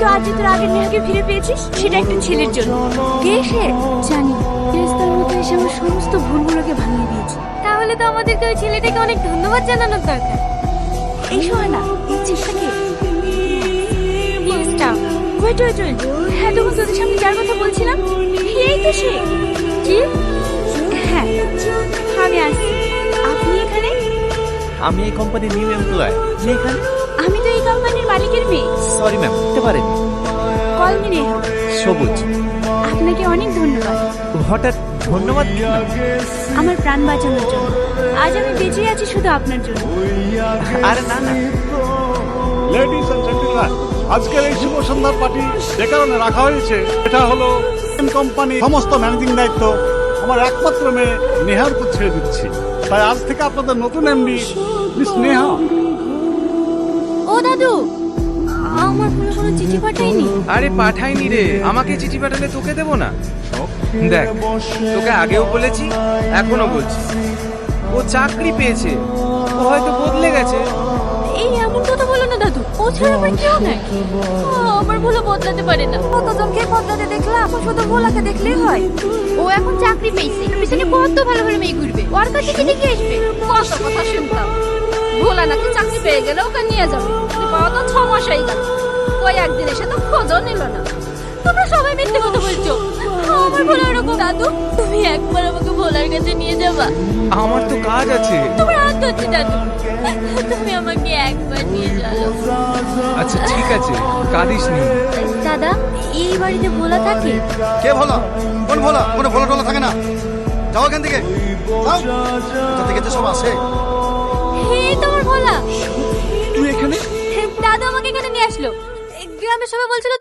তো আজ যে তোর আগের মেয়েকে ফিরে পেয়েছিস সেটা একটা ছেলের জন্য। কে সে জানি, ফেরেশতার মতো এসে আমার সমস্ত ভুলগুলোকে ভাঙিয়ে দিয়েছে। তাহলে তো আমাদেরকে ওই ছেলেটাকে অনেক ধন্যবাদ জানানোর দরকার। এই সোহানা, এই ছেলেটাকে ওয়েট ওয়েট ওয়েট, হ্যাঁ তখন তোদের সামনে যার কথা বলছিলাম এই তো সে। কি? হ্যাঁ আমি আসছি। আপনি এখানে? আমি এই কোম্পানির নিউ এমপ্লয়। এখানে? আমি তো এই কোম্পানির মালিকের মেয়ে। সরি ম্যাম, হতে পারেনি। Call me Neha. সবুজ। আপনাকে অনেক ধন্যবাদ। হঠাৎ ধন্যবাদ কেন? আমার প্রাণ বাঁচানোর জন্য। আজ আমি বেঁচে আছি শুধু আপনার জন্য। আরে না না। লেডিস এন্ড জেন্টলম্যান, আজকের এই শুভ সন্ধ্যার পার্টি যে কারণে রাখা হয়েছে এটা হলো কোম্পানি সমস্ত ম্যানেজিং দায়িত্ব আমার একমাত্র মেয়ে নেহার উপর ছেড়ে দিচ্ছি। তাই আজ থেকে আপনাদের নতুন এমডি মিস নেহা। ও দাদু, আমার কোনো চিঠি পাঠায়নি। আরে পাঠাইনি রে, আমাকে চিঠি পাঠালে তোকে দেবো না? দেখ, তোকে আগেও বলেছি এখনো বলছি, ও চাকরি পেয়েছে, ও হয়তো বদলে গেছে। এই এমন কথা বলো না দাদু, ও ছাড়া আমার কেউ নাই। আমার ভুলো বদলাতে পারে না। কতজনকে বদলাতে দেখলাম, শুধু ভোলাকে দেখলেই হয়। ও এখন চাকরি পেয়েছে, এর পিছনে কত ভালো ভালো মেয়ে ঘুরবে, ওর কাছে কি দেখে আসবে? কত কথা শুনতাম, ভোলা নাকি চাকরি পেয়ে গেলে ওকে নিয়ে যাবে। পাওয়া তো 6 মাস হয়ে গেল, ওই একদিন এসে তো খোঁজও নিল না। তোমরা সবাই মিথ্যে কথা বলছো। আমার ভোলা এরকম। দাদু, তুমি একবার আমাকে ভোলার কাছে নিয়ে যাবা? আমার তো কাজ আছে। তোমার হাত ধরছি দাদু, তুমি আমাকে একবার নিয়ে চলো। আচ্ছা ঠিক আছে, কাঁদিস নি। দাদা, এই বাড়িতে ভোলা থাকে? কে ভোলা? কোন ভোলা? কোনো ভোলা টোলা থাকে না। যাও এখান থেকে, যাও। কোথা থেকে যে সব আসে। এই তোমার ভোলা। তুই এখানে? দাদু আমাকে এখানে নিয়ে আসলো। গ্রামের সবাই বলছিল